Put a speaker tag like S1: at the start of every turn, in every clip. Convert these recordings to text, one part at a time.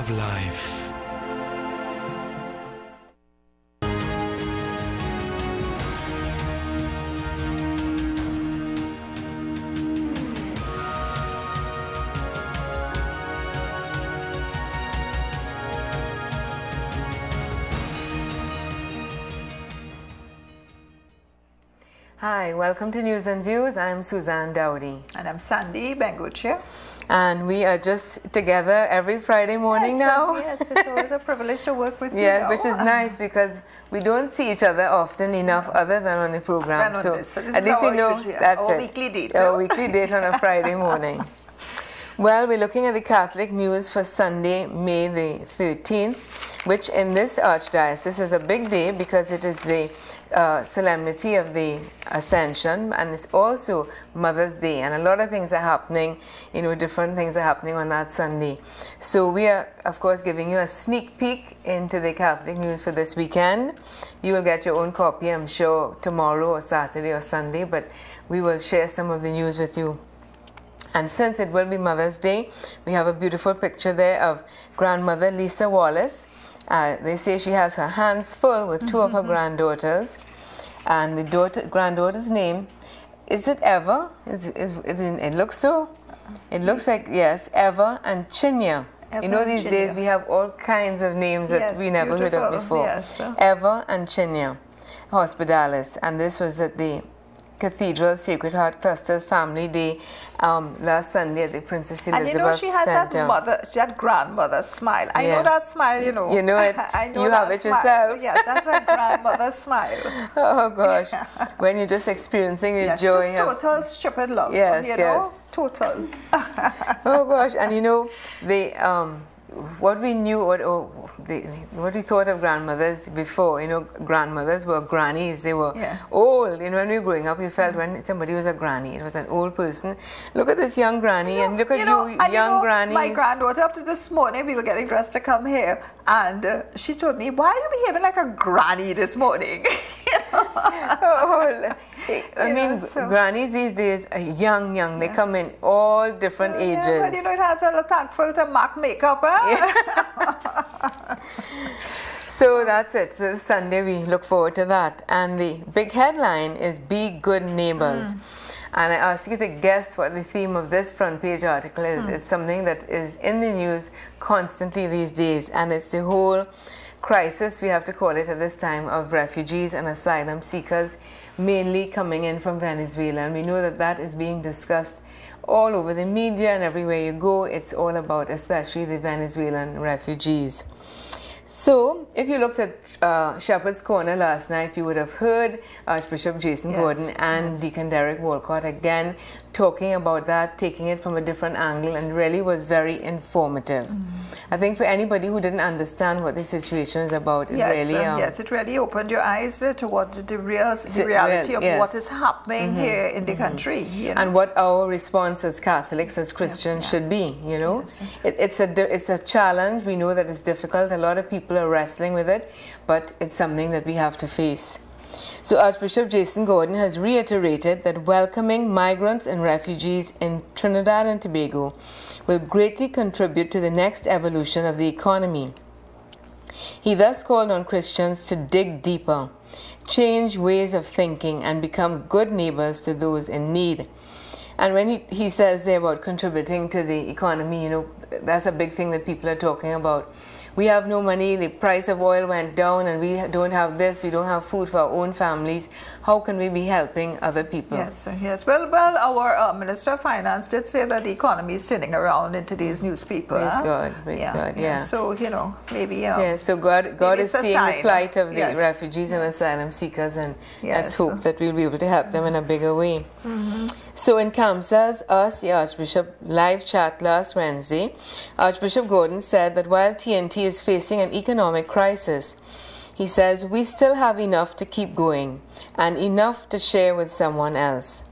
S1: of life.
S2: Hi, welcome to News and Views. I'm Suzanne Dowdy.
S3: And I'm Sandee, Bengochea.
S2: And we are just together every Friday morning now.
S3: Yes, it's always a privilege to work with you.
S2: Yeah, which is nice because we don't see each other often enough other than on the program.
S3: So
S2: at least we know that's
S3: our
S2: it.
S3: Weekly date.
S2: Our weekly date on a Friday morning. Well, we're looking at the Catholic news for Sunday, May the 13th, which in this archdiocese is a big day because it is the solemnity of the Ascension, and it's also Mother's Day, and a lot of things are happening, different things are happening on that Sunday. So we are, of course, giving you a sneak peek into the Catholic news for this weekend. You will get your own copy, I'm sure, tomorrow or Saturday or Sunday, but we will share some of the news with you. And since it will be Mother's Day, we have a beautiful picture there of grandmother Lisa Wallace. They say she has her hands full with two of her granddaughters, and the granddaughter's name, is it Eva? It looks so. It looks like, yes, Eva and Chinya. These days we have all kinds of names that we never heard of before.
S3: Yes.
S2: Eva and Chinya Hospitalis, and this was at the Cathedral Sacred Heart Cluster's Family Day last Sunday at the Princess Elizabeth
S3: and she has
S2: Center.
S3: she had grandmother's smile. I know that smile,
S2: You know it.
S3: I know
S2: you have it
S3: smile.
S2: yourself.
S3: Yes, that's a grandmother's smile.
S2: Oh gosh, when you're just experiencing the joy
S3: just total stupid love.
S2: Yes,
S3: yes. Total.
S2: Oh gosh, and what we knew, what we thought of grandmothers before, grandmothers were grannies. They were old. When we were growing up, we felt when somebody was a granny, it was an old person. Look at this young granny, and look at young granny.
S3: My granddaughter, up to this morning, we were getting dressed to come here, and she told me, "Why are you behaving like a granny this morning?"
S2: Grannies these days are young. They come in all different ages.
S3: But it has a little thankful to MAC makeup,
S2: So that's it. So Sunday we look forward to that. And the big headline is Be Good Neighbors. And I ask you to guess what the theme of this front page article is. It's something that is in the news constantly these days, and it's the whole crisis, we have to call it at this time, of refugees and asylum seekers, mainly coming in from Venezuela. And we know that that is being discussed all over the media, and everywhere you go, it's all about especially the Venezuelan refugees. So, if you looked at Shepherd's Corner last night, you would have heard Archbishop Jason Gordon and Deacon Derek Walcott again talking about that, taking it from a different angle, and really was very informative. I think for anybody who didn't understand what the situation is about, it
S3: it really opened your eyes to what the reality of what is happening here in the country.
S2: And what our response as Catholics, as Christians, should be. It's a challenge. We know that it's difficult. A lot of people are wrestling with it, but it's something that we have to face. So Archbishop Jason Gordon has reiterated that welcoming migrants and refugees in Trinidad and Tobago will greatly contribute to the next evolution of the economy. He thus called on Christians to dig deeper, change ways of thinking, and become good neighbors to those in need. And when he says there about contributing to the economy, that's a big thing that people are talking about. We have no money, the price of oil went down, and we don't have this, we don't have food for our own families. How can we be helping other people?
S3: Yes. Well, our Minister of Finance did say that the economy is turning around in today's newspaper.
S2: Praise God, yeah.
S3: So, maybe...
S2: so God is seeing the plight of the refugees and asylum seekers, and let's hope that we'll be able to help them in a bigger way. So in Kamsa's Ask the Archbishop live chat last Wednesday, Archbishop Gordon said that while TNT is facing an economic crisis, he says, we still have enough to keep going and enough to share with someone else.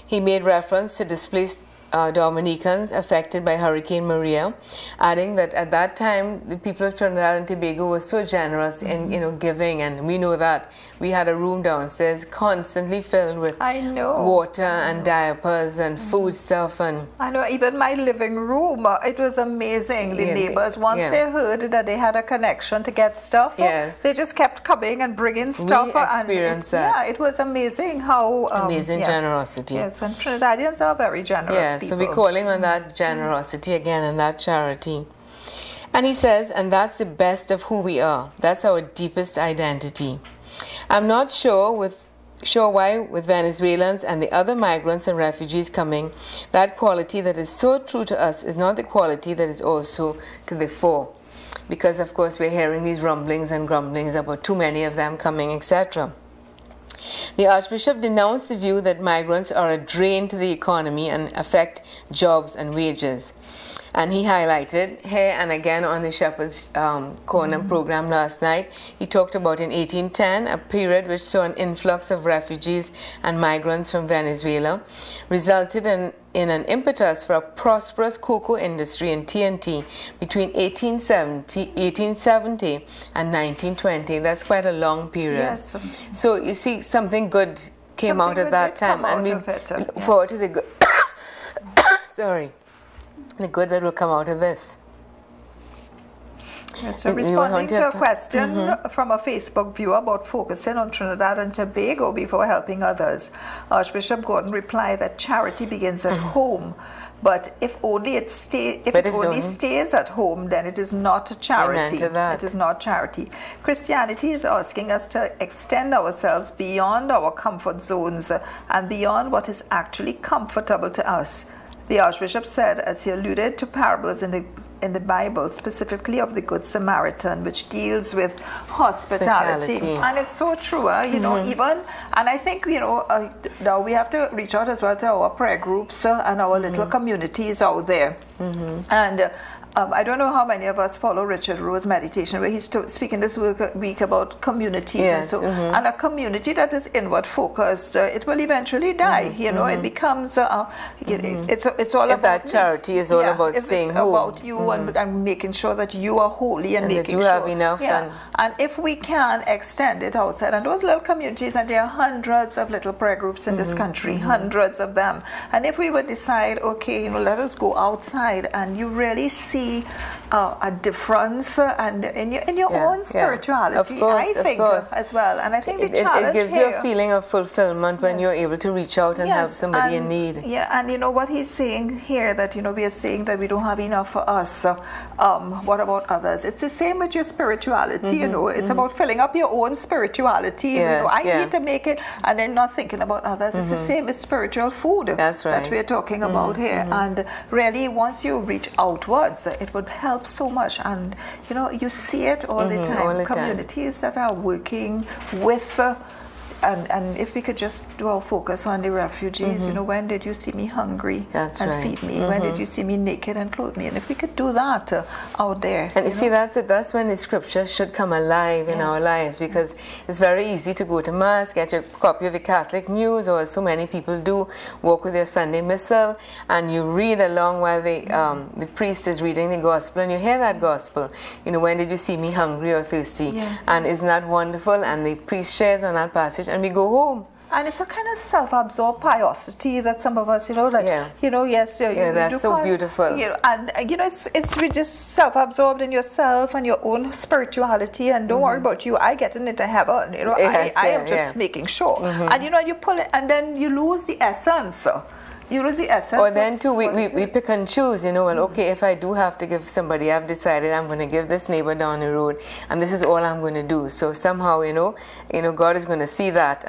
S2: He made reference to displaced Dominicans affected by Hurricane Maria, adding that at that time the people of Trinidad and Tobago were so generous in giving, and we know that we had a room downstairs constantly filled with water and diapers and food stuff, and
S3: I know even my living room, it was amazing. The neighbors, once they heard that they had a connection to get stuff, they just kept coming and bringing stuff.
S2: We experienced that.
S3: Yeah, it was amazing how
S2: amazing generosity.
S3: Yes, and Trinidadians are very generous.
S2: Yes. So we're calling on that generosity again and that charity. And he says, and that's the best of who we are. That's our deepest identity. I'm not sure why with Venezuelans and the other migrants and refugees coming, that quality that is so true to us is not the quality that is also to the fore. Because, of course, we're hearing these rumblings and grumblings about too many of them coming, etc. The Archbishop denounced the view that migrants are a drain to the economy and affect jobs and wages. And he highlighted here and again on the Shepherd's Corner program last night, he talked about in 1810, a period which saw an influx of refugees and migrants from Venezuela, resulted in an impetus for a prosperous cocoa industry in TNT between 1870 and 1920. That's quite a long period.
S3: Yes.
S2: So you see, something good came out of that time, and we look forward to the good. The good that will come out of this.
S3: Yes, so responding to a question from a Facebook viewer about focusing on Trinidad and Tobago before helping others, Archbishop Gordon replied that charity begins at home. But if it only stays at home, then it is not charity. It is not charity. Christianity is asking us to extend ourselves beyond our comfort zones and beyond what is actually comfortable to us. The Archbishop said, as he alluded to parables in the Bible, specifically of the Good Samaritan, which deals with hospitality. And it's so true, even, and I think, now we have to reach out as well to our prayer groups and our little communities out there. And I don't know how many of us follow Richard Rowe's meditation, where he's speaking this week about communities, and so and a community that is inward focused, it will eventually die. It becomes it's all
S2: if
S3: about
S2: that charity is all about staying home.
S3: About you and making sure that you are holy and making
S2: that you
S3: sure
S2: have enough.
S3: And if we can extend it outside, and those little communities, and there are hundreds of little prayer groups in this country, hundreds of them, and if we would decide, okay, let us go outside, and you really see a difference and in your own spirituality, I think, as well. And I think the challenge
S2: it gives
S3: here,
S2: you a feeling of fulfillment when you're able to reach out and help somebody in need.
S3: Yeah, and what he's saying here, that we are saying that we don't have enough for us. What about others? It's the same with your spirituality. It's about filling up your own spirituality. I need to make it, and then not thinking about others. It's the same as spiritual food.
S2: That's right.
S3: That we're talking about here. And really, once you reach outwards, it would help so much. And you see it all the time. Communities that are working with and if we could just do our focus on the refugees, when did you see me hungry feed me? When did you see me naked and clothe me? And if we could do that out there.
S2: And you see, that's it. That's when the scripture should come alive in our lives, because it's very easy to go to Mass, get your copy of the Catholic News, or so many people do, walk with your Sunday Missal, and you read along while the priest is reading the Gospel, and you hear that Gospel. When did you see me hungry or thirsty? And isn't that wonderful? And the priest shares on that passage, and we go home.
S3: And it's a kind of self-absorbed piosity that some of us, yes,
S2: that's so beautiful.
S3: It's we just self-absorbed in yourself and your own spirituality, and don't worry about you. I get into heaven. I am just making sure. And you pull it, and then you lose the essence. You lose the essence.
S2: Or then too, we pick and choose, okay, if I do have to give somebody, I've decided I'm going to give this neighbor down the road, and this is all I'm going to do. So somehow, God is going to see that.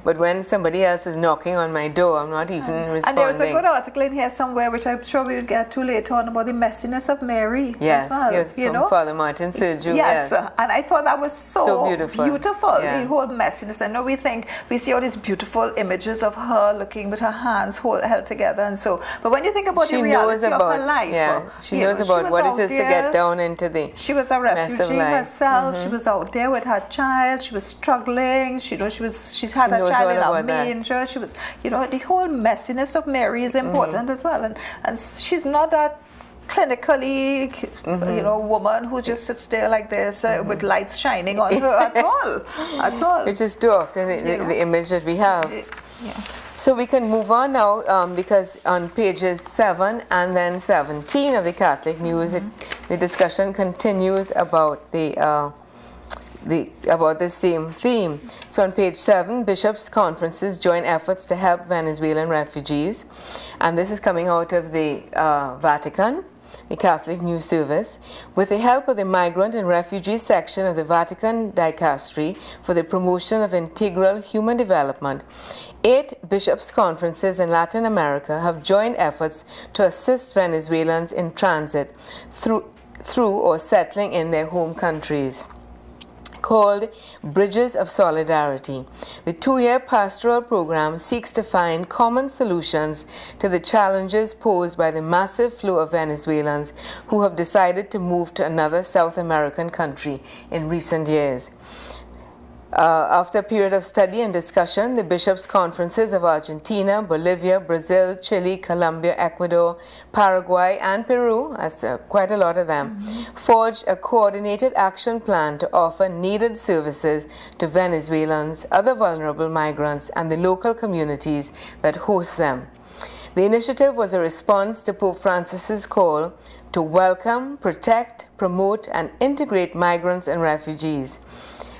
S2: But when somebody else is knocking on my door, I'm not even responding.
S3: And there's a good article in here somewhere, which I'm sure we'll get to later on, about the messiness of Mary as well.
S2: From Father Martin Sergio.
S3: Yes, and I thought that was so beautiful. The whole messiness. I know we see all these beautiful images of her looking with her hands held together. And so, but when you think about the reality of her life,
S2: she knows about what it is to get down into the
S3: she was a refugee herself. She was out there with her child. She was struggling. She's had a child in a manger. She was, the whole messiness of Mary is important as well. And she's not that clinically, woman who just sits there like this with lights shining on her at all.
S2: Which is too often the image that we have. So we can move on now because on pages 7 and then 17 of the Catholic News, the discussion continues about the same theme. So on page 7, bishops' conferences join efforts to help Venezuelan refugees, and this is coming out of the Vatican, the Catholic News Service, with the help of the Migrant and Refugee section of the Vatican Dicastery for the Promotion of Integral Human Development. 8 bishops' conferences in Latin America have joined efforts to assist Venezuelans in transit through or settling in their home countries, called Bridges of Solidarity. The 2-year pastoral program seeks to find common solutions to the challenges posed by the massive flow of Venezuelans who have decided to move to another South American country in recent years. After a period of study and discussion, the bishops' conferences of Argentina, Bolivia, Brazil, Chile, Colombia, Ecuador, Paraguay, and Peru, that's quite a lot of them, forged a coordinated action plan to offer needed services to Venezuelans, other vulnerable migrants, and the local communities that host them. The initiative was a response to Pope Francis's call to welcome, protect, promote, and integrate migrants and refugees,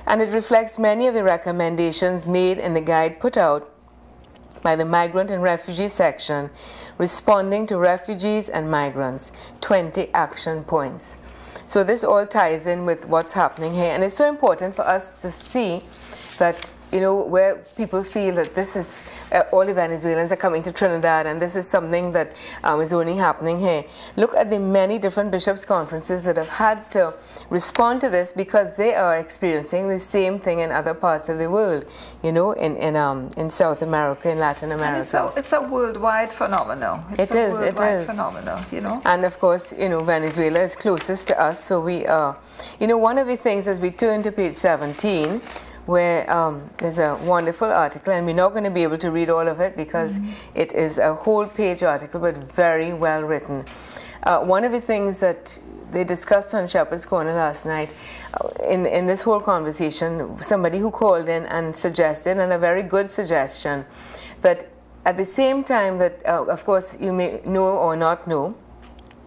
S2: and it reflects many of the recommendations made in the guide put out by the Migrant and Refugee section, Responding to Refugees and Migrants, 20 action points. So this all ties in with what's happening here, and it's so important for us to see that, where people feel that this is all the Venezuelans are coming to Trinidad and this is something that is only happening here. Look at the many different bishops' conferences that have had to respond to this because they are experiencing the same thing in other parts of the world, in South America, in Latin America.
S3: And it's a worldwide phenomenon. It's a worldwide phenomenon,
S2: And of course, Venezuela is closest to us, so we are. One of the things as we turn to page 17, where there's a wonderful article, and we're not going to be able to read all of it because it is a whole page article, but very well written. One of the things that they discussed on Shepherd's Corner last night, in this whole conversation, somebody who called in and suggested, and a very good suggestion, that at the same time that, of course, you may know or not know,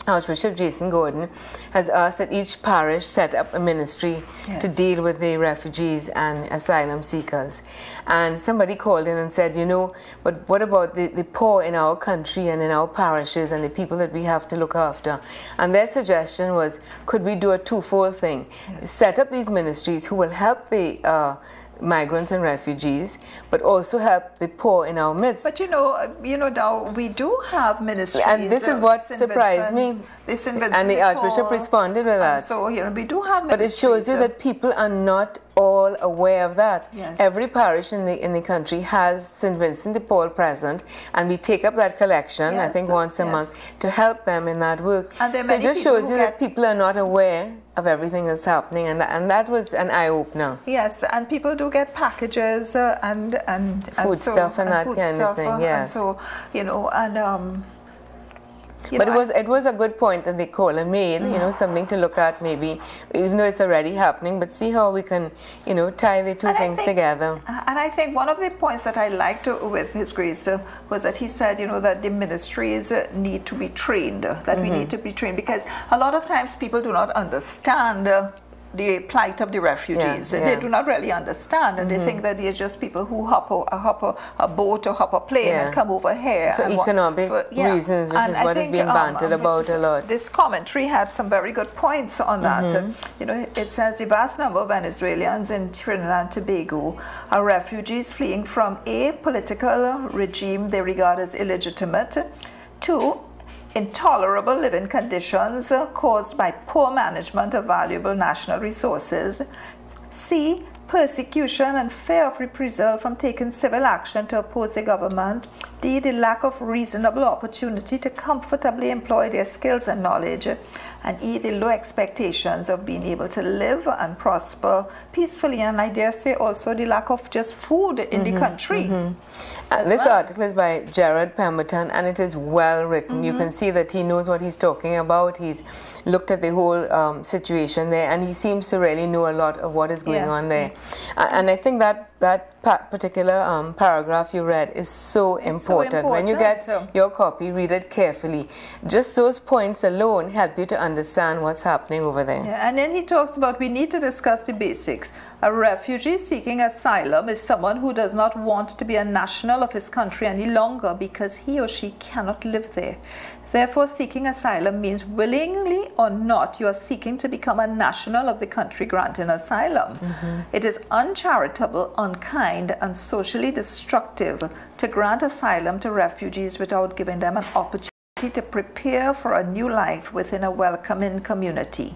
S2: Archbishop Jason Gordon has asked that each parish set up a ministry to deal with the refugees and asylum seekers. And somebody called in and said, but what about the poor in our country and in our parishes and the people that we have to look after? And their suggestion was, could we do a twofold thing? Set up these ministries who will help the migrants and refugees, but also help the poor in our midst.
S3: But now we do have ministries.
S2: And this is what surprised me. And the Archbishop responded with that.
S3: So we do have ministries.
S2: But it shows you that people are not all aware of that.
S3: Yes.
S2: Every parish in the country has St. Vincent de Paul present, and we take up that collection, I think once a month, to help them in that work.
S3: And
S2: so it just shows you that people are not aware of everything that's happening, and that was an eye-opener.
S3: Yes, and people do get packages and
S2: food stuff and that kind of thing. Yes.
S3: And so
S2: but it was a good point that the caller made, something to look at maybe, even though it's already happening, but see how we can, tie the two things together.
S3: And I think one of the points that I liked with His Grace was that he said, that the ministries need to be trained, that we need to be trained, because a lot of times people do not understand the plight of the refugees. They do not really understand, and they think that they're just people who hop a boat or hop a plane and come over here.
S2: For economic reasons, which is what is being bantered about a lot.
S3: This commentary had some very good points on that. It says the vast number of Venezuelans in Trinidad and Tobago are refugees fleeing from a political regime they regard as illegitimate, to intolerable living conditions caused by poor management of valuable national resources, C, persecution and fear of reprisal from taking civil action to oppose the government, D, the lack of reasonable opportunity to comfortably employ their skills and knowledge. And E, the low expectations of being able to live and prosper peacefully. And I dare say also the lack of just food in the country.
S2: This article is by Gerard Pemberton, and it is well written. You can see that he knows what he's talking about. He's looked at the whole situation there, and he seems to really know a lot of what is going on there. And I think that particular paragraph you read is so important. When you get your copy, read it carefully. Just those points alone help you to understand what's happening over there.
S3: Yeah, and then he talks about we need to discuss the basics. A refugee seeking asylum is someone who does not want to be a national of his country any longer because he or she cannot live there. Therefore, seeking asylum means willingly or not, you are seeking to become a national of the country granting asylum. It is uncharitable, unkind, and socially destructive to grant asylum to refugees without giving them an opportunity to prepare for a new life within a welcoming community.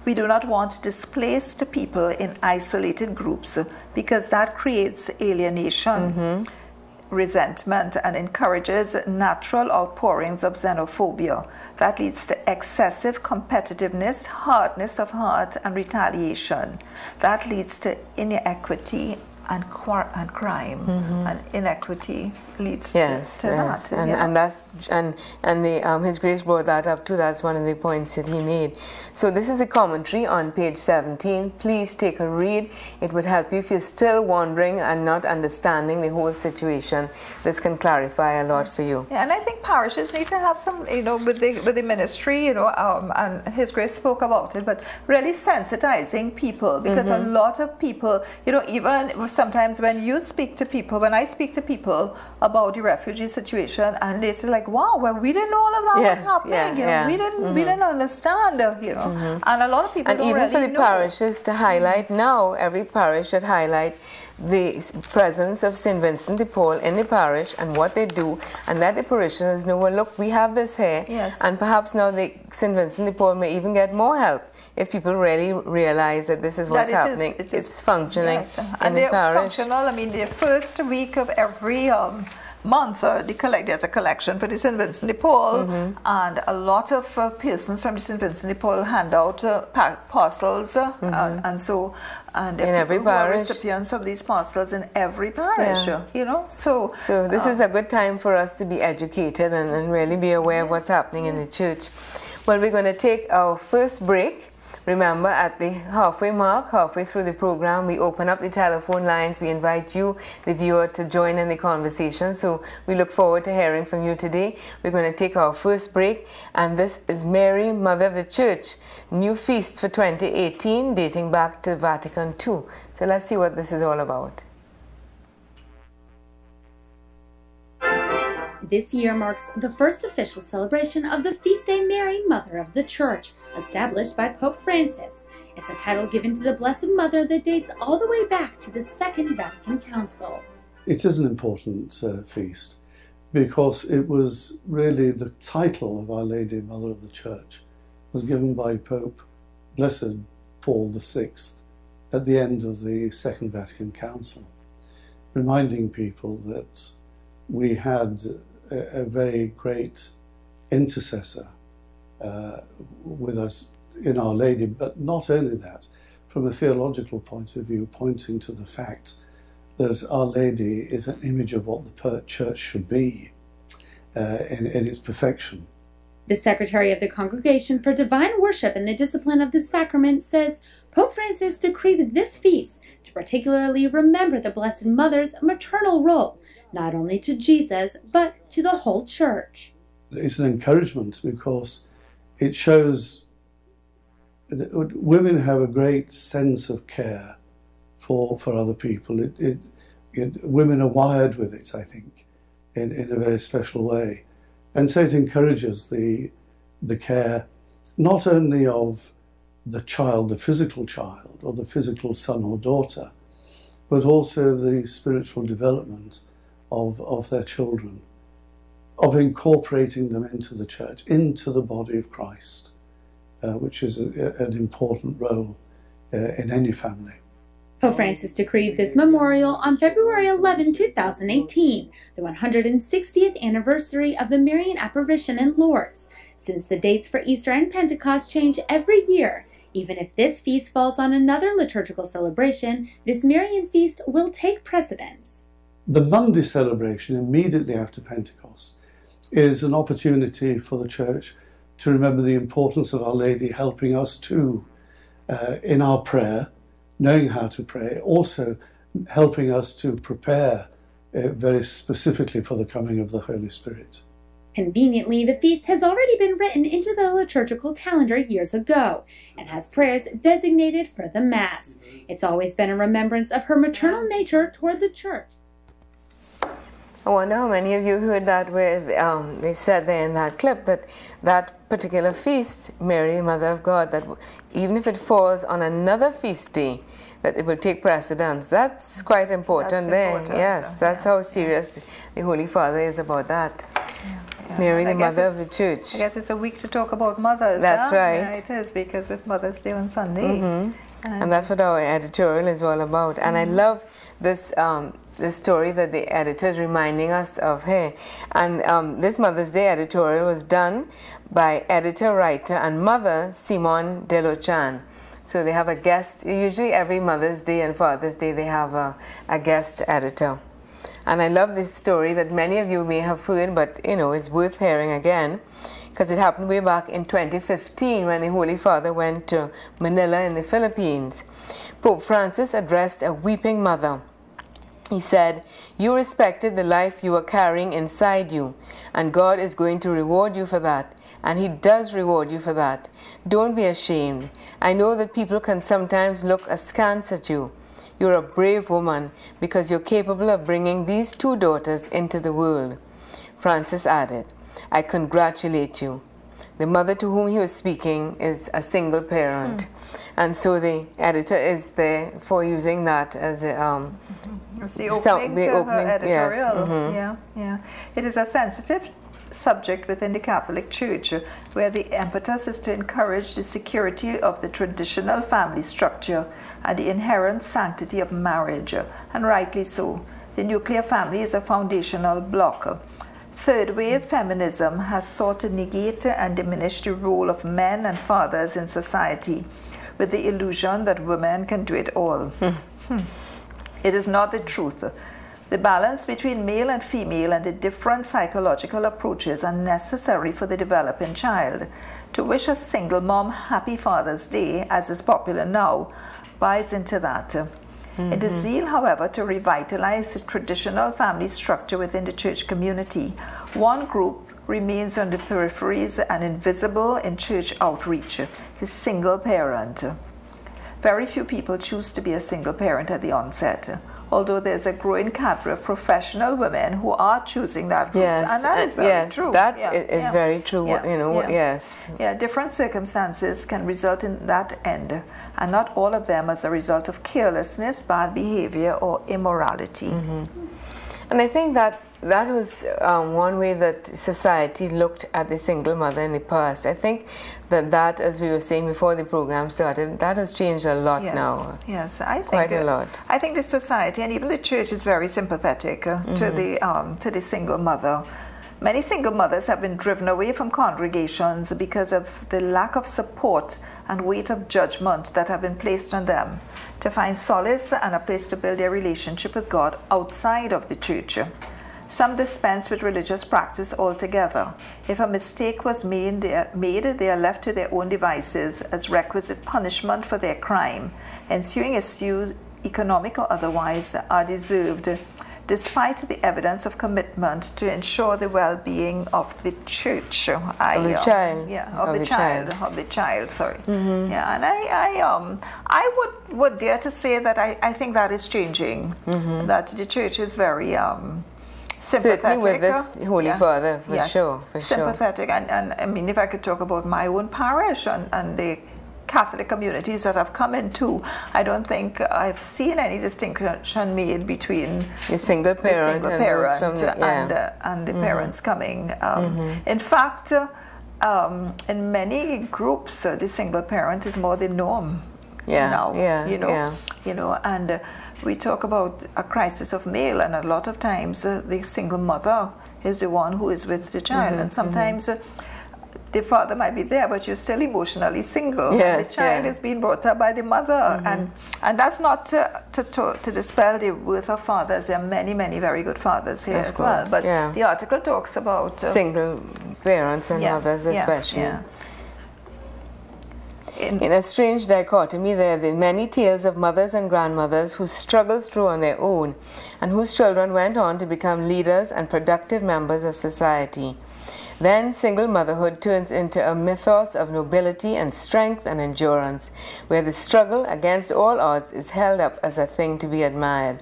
S3: We do not want displaced people in isolated groups because that creates alienation, resentment, and encourages natural outpourings of xenophobia. That leads to excessive competitiveness, hardness of heart, and retaliation. That leads to inequity and crime, and inequity leads to that.
S2: And that's His Grace brought that up too. That's one of the points that he made. So this is a commentary on page 17. Please take a read. It would help you if you're still wondering and not understanding the whole situation. This can clarify a lot for you.
S3: Yeah, and I think parishes need to have some, with the ministry, and His Grace spoke about it, but really sensitizing people, because a lot of people, even sometimes when I speak to people about the refugee situation, and they say like, wow, well, we didn't know all of that was happening. We didn't understand, and a lot of people
S2: and
S3: don't
S2: even
S3: really
S2: for the
S3: know.
S2: parishes to highlight now, every parish should highlight the presence of St. Vincent de Paul in the parish and what they do, and let the parishioners know, well, look, we have this here, and perhaps now the St. Vincent de Paul may even get more help if people really realize that this is what's happening. It's functioning in the parish.
S3: Functional. I mean, the first week of every month, there's a collection for the St. Vincent de Paul, and a lot of persons from the St. Vincent de Paul hand out parcels, and
S2: in every parish,
S3: recipients of these parcels in every parish. So
S2: this is a good time for us to be educated and really be aware of what's happening in the church. Well, we're going to take our first break. Remember, at the halfway mark, halfway through the program, we open up the telephone lines. We invite you, the viewer, to join in the conversation. So we look forward to hearing from you today. We're going to take our first break, and this is Mary, Mother of the Church, new feast for 2018, dating back to Vatican II. So let's see what this is all about.
S1: This year marks the first official celebration of the Feast Day Mary, Mother of the Church, established by Pope Francis. It's a title given to the Blessed Mother that dates all the way back to the Second Vatican Council.
S4: It is an important feast because it was really the title of Our Lady, Mother of the Church, was given by Pope Blessed Paul VI at the end of the Second Vatican Council, reminding people that we had a very great intercessor with us in Our Lady, but not only that, from a theological point of view, pointing to the fact that Our Lady is an image of what the Church should be in its perfection.
S1: The Secretary of the Congregation for Divine Worship and the Discipline of the Sacrament says Pope Francis decreed this feast to particularly remember the Blessed Mother's maternal role, not only to Jesus, but to the whole Church.
S4: It's an encouragement because it shows that women have a great sense of care for other people. Women are wired with it, I think, in a very special way. And so it encourages the care not only of the child, the physical child, or the physical son or daughter, but also the spiritual development of their children, of incorporating them into the Church, into the body of Christ, which is an important role in any family.
S1: Pope Francis decreed this memorial on February 11, 2018, the 160th anniversary of the Marian apparition in Lourdes. Since the dates for Easter and Pentecost change every year, even if this feast falls on another liturgical celebration, this Marian feast will take precedence.
S4: The Monday celebration immediately after Pentecost is an opportunity for the Church to remember the importance of Our Lady helping us too in our prayer, knowing how to pray, also helping us to prepare very specifically for the coming of the Holy Spirit.
S1: Conveniently, the feast has already been written into the liturgical calendar years ago and has prayers designated for the Mass. It's always been a remembrance of her maternal nature toward the Church.
S2: I wonder how many of you heard that where they said there in that clip that that particular feast, Mary, Mother of God, that even if it falls on another feast day, that it will take precedence. That's quite important there. Yes, that's how serious the Holy Father is about that.
S3: Yeah.
S2: Mary, the Mother of the Church.
S3: I guess it's a week to talk about mothers.
S2: That's right.
S3: Yeah, it is, because with Mother's Day on Sunday.
S2: And that's what our editorial is all about. And I love this this story that the editor is reminding us of here. And this Mother's Day editorial was done by editor, writer, and mother Simone Delochan. So they have a guest. Usually every Mother's Day and Father's Day they have a guest editor. And I love this story that many of you may have heard, but you know, it's worth hearing again, because it happened way back in 2015 when the Holy Father went to Manila in the Philippines. Pope Francis addressed a weeping mother. He said, "You respected the life you were carrying inside you, and God is going to reward you for that, and He does reward you for that. Don't be ashamed. I know that people can sometimes look askance at you. You're a brave woman because you're capable of bringing these two daughters into the world." Francis added, "I congratulate you." The mother to whom he was speaking is a single parent. And so the editor is there for using that as a...
S3: It's the opening to her editorial.
S2: Yes.
S3: Yeah. It is a sensitive subject within the Catholic Church, where the impetus is to encourage the security of the traditional family structure and the inherent sanctity of marriage, and rightly so. The nuclear family is a foundational block. Third-wave feminism has sought to negate and diminish the role of men and fathers in society, with the illusion that women can do it all. It is not the truth. The balance between male and female and the different psychological approaches are necessary for the developing child. To wish a single mom happy Father's Day, as is popular now, buys into that. In the zeal, however, to revitalize the traditional family structure within the church community, one group remains on the peripheries and invisible in church outreach: the single parent. Very few people choose to be a single parent at the onset, although there's a growing cadre of professional women who are choosing that route.
S2: Yes,
S3: and that is very true.
S2: That is very true. You know, yes.
S3: Yeah, different circumstances can result in that end, and not all of them as a result of carelessness, bad behavior, or immorality.
S2: And I think that was one way that society looked at the single mother in the past. I think that, as we were saying before the program started, that has changed a lot now.
S3: Yes, I think
S2: quite a lot.
S3: I think the society and even the church is very sympathetic to the single mother. Many single mothers have been driven away from congregations because of the lack of support and weight of judgment that have been placed on them to find solace and a place to build their relationship with God outside of the church. Some dispense with religious practice altogether. If a mistake was made, they are left to their own devices as requisite punishment for their crime. Ensuing issues, economic or otherwise, are deserved, despite the evidence of commitment to ensure the well-being of the church.
S2: Of the child.
S3: Of the child, sorry. Yeah, and I would dare to say that I think that is changing, that the church is very... sympathetic.
S2: Certainly with this Holy Father, for sure.
S3: Sympathetic. And I mean, if I could talk about my own parish and the Catholic communities that have come into, I don't think I've seen any distinction made between
S2: the single parent,
S3: and the parents coming. In fact, in many groups, the single parent is more the norm. now, you know, and we talk about a crisis of male, and a lot of times the single mother is the one who is with the child, and sometimes the father might be there, but you're still emotionally single.
S2: Yes,
S3: the child is being brought up by the mother, and that's not to dispel the worth of fathers. There are many, many very good fathers here as well. But the article talks about
S2: single parents and mothers especially. In a strange dichotomy, there are the many tales of mothers and grandmothers who struggled through on their own and whose children went on to become leaders and productive members of society. Then single motherhood turns into a mythos of nobility and strength and endurance, where the struggle against all odds is held up as a thing to be admired.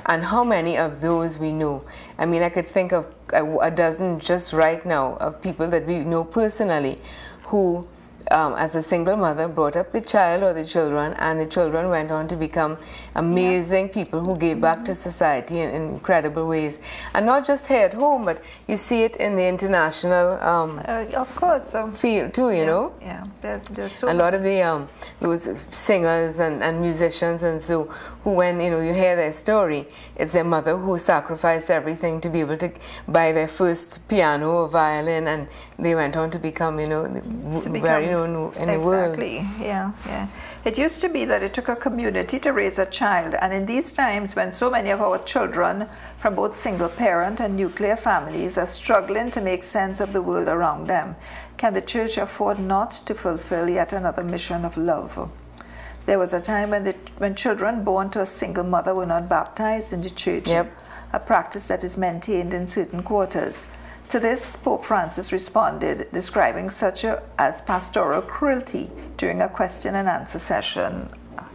S2: And how many of those we know? I mean, I could think of a dozen just right now of people that we know personally who, as a single mother, brought up the child or the children, and the children went on to become amazing people who gave back to society in incredible ways. And not just here at home, but you see it in the international
S3: of course,
S2: field too, you know?
S3: Yeah, there's so
S2: a lot of the those singers and musicians and so who, when you hear their story, it's their mother who sacrificed everything to be able to buy their first piano or violin, and they went on to become, very known in the world.
S3: Exactly, yeah. It used to be that it took a community to raise a child, and in these times when so many of our children from both single parent and nuclear families are struggling to make sense of the world around them, can the church afford not to fulfill yet another mission of love? There was a time when children born to a single mother were not baptized in the church, a practice that is maintained in certain quarters. To this, Pope Francis responded, describing such as pastoral cruelty during a question and answer session.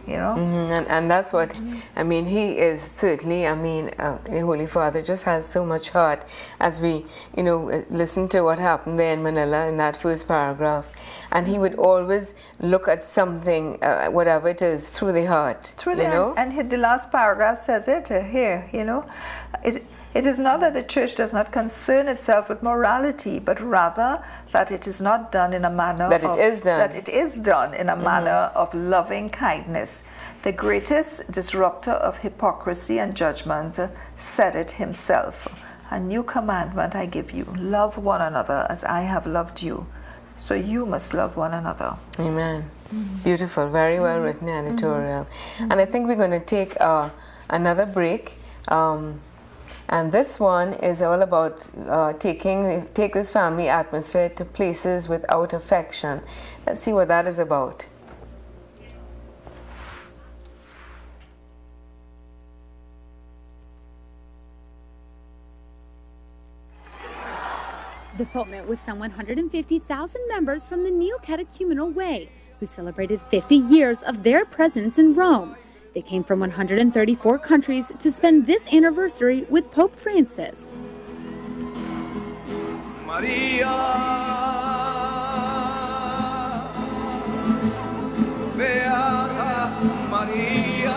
S2: And that's what, I mean, he is certainly, the Holy Father just has so much heart as we, listen to what happened there in Manila in that first paragraph. And he would always look at something, whatever it is, through the heart.
S3: And the last paragraph says it here, It is not that the church does not concern itself with morality, but rather that it is not done in a manner that it is done in a manner of loving kindness. The greatest disruptor of hypocrisy and judgment said it himself. A new commandment I give you, love one another as I have loved you. So you must love one another.
S2: Amen. Beautiful, very well written editorial. And I think we're going to take another break. And this one is all about take this family atmosphere to places without affection. Let's see what that is about.
S1: The Pope met with some 150,000 members from the Neo-Catechumenal Way, who celebrated 50 years of their presence in Rome. They came from 134 countries to spend this anniversary with Pope Francis.
S5: Maria, Beata Maria.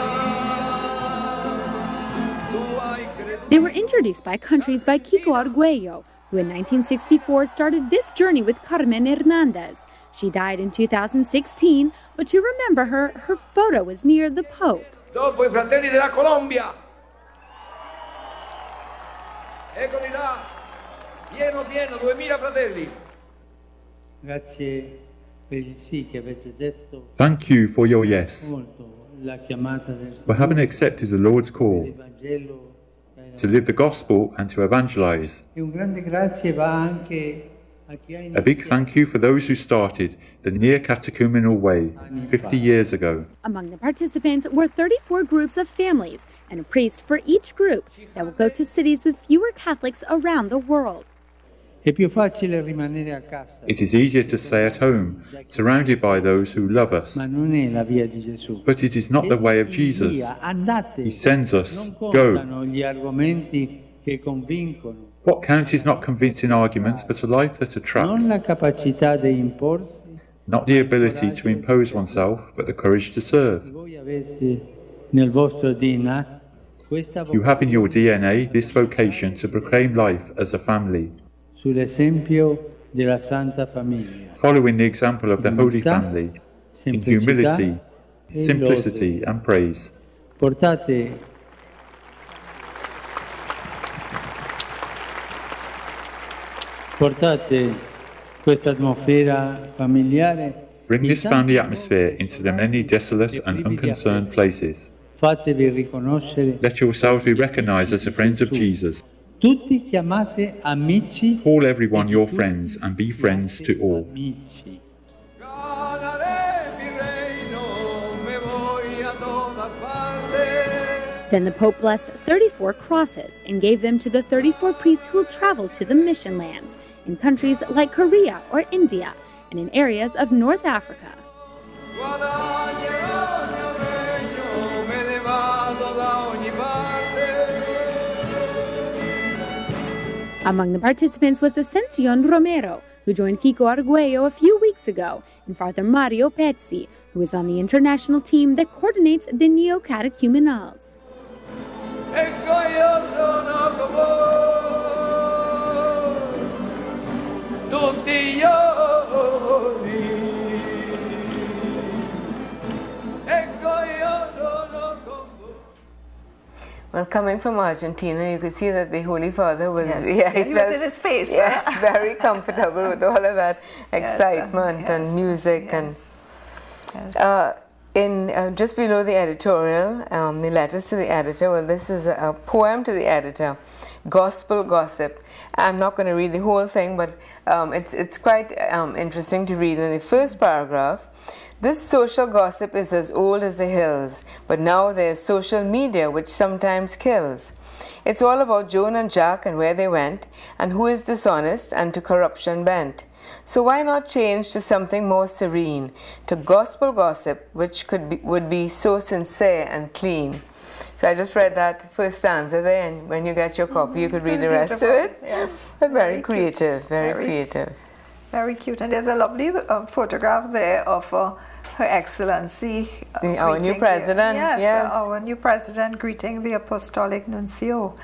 S1: They were introduced by countries by Kiko Arguello, who in 1964 started this journey with Carmen Hernandez. She died in 2016, but to remember her, her photo is near the Pope.
S5: Dopo I fratelli della Colombia. Eccoli là. Pieno, 2000 fratelli.
S6: Grazie per il sì che avete detto.
S7: Thank you for your yes, for having accepted the Lord's call to live the gospel and to evangelize.
S6: E un grande grazie va anche
S7: a big thank you for those who started the Neo-Catechumenal Way 50 years ago.
S1: Among the participants were 34 groups of families and a priest for each group that will go to cities with fewer Catholics around the world.
S6: È più facile rimanere a casa.
S7: It is easier to stay at home, surrounded by those who love us.
S6: Ma non è la via di Gesù.
S7: But it is not the way of Jesus. He sends us. Go.
S6: Gli argomenti che convincono.
S7: What counts is not convincing arguments, but a life that attracts.
S6: Non la capacità di imporsi.
S7: Not the ability to impose oneself, but the courage to serve.
S6: Voi avete nel vostro DNA questa
S7: You have in your DNA this vocation to proclaim life as a family.
S6: Sull'esempio della Santa Famiglia.
S7: Following the example of the Holy Family, in humility, simplicity and praise.
S6: Portate questa atmosfera familiare.
S7: Bring this family atmosphere into the many desolate and unconcerned places.
S6: Fatevi riconoscere.
S7: Let yourselves be recognized as the friends of Jesus.
S6: Tutti chiamate amici.
S7: Call everyone your friends and be friends to all.
S6: Amici.
S1: Then the Pope blessed 34 crosses and gave them to the 34 priests who traveled to the mission lands in countries like Korea or India and in areas of North Africa. Among the participants was Ascension Romero, who joined Kiko Arguello a few weeks ago, and Father Mario Pezzi, who is on the international team that coordinates the Neo-Catechumenals.
S2: Well, coming from Argentina, you could see that the Holy Father was,
S3: Yes.
S2: he
S3: He was in his space.
S2: yeah, very comfortable with all of that excitement and music.
S3: Yes.
S2: And just below the editorial, the letters to the editor, well, this is a poem to the editor, Gospel Gossip. I'm not going to read the whole thing, but it's quite interesting to read. In the first paragraph, this social gossip is as old as the hills, but now there's social media which sometimes kills. It's all about Joan and Jack and where they went, and who is dishonest and to corruption bent. So why not change to something more serene, to gospel gossip, which would be so sincere and clean. So I just read that first stanza there, and when you get your copy, you could read the rest of it.
S3: Yes.
S2: But very creative, very creative.
S3: Very cute. And there's a lovely photograph there of Her Excellency.
S2: Our new president.
S3: Yes, our new president greeting the Apostolic Nuncio.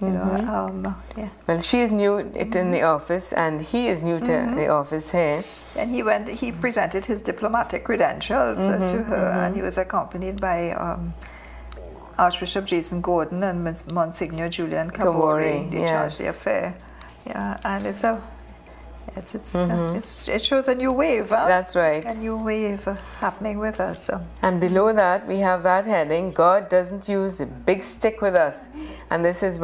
S3: You know, yeah.
S2: Well, she is new in the office, and he is new to the office here.
S3: And he presented his diplomatic credentials to her, and he was accompanied by Archbishop Jason Gordon and Monsignor Julian Cabori. They charged the affair. Yeah, and it shows a new wave. Huh?
S2: That's right.
S3: A new wave happening with us.
S2: And below that, we have that heading, God doesn't use a big stick with us. And this is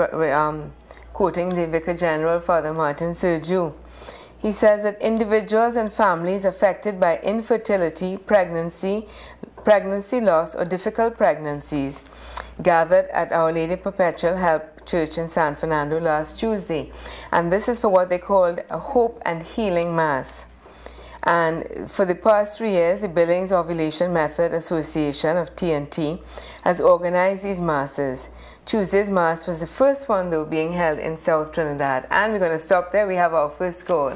S2: quoting the Vicar General, Father Martin Sergiu. He says that individuals and families affected by infertility, pregnancy loss, or difficult pregnancies gathered at Our Lady Perpetual Help Church in San Fernando last Tuesday. And this is for what they called a Hope and Healing Mass. And for the past 3 years, the Billings Ovulation Method Association of TNT has organized these masses. Tuesday's Mass was the first one, though, being held in South Trinidad. And we're going to stop there. We have our first call.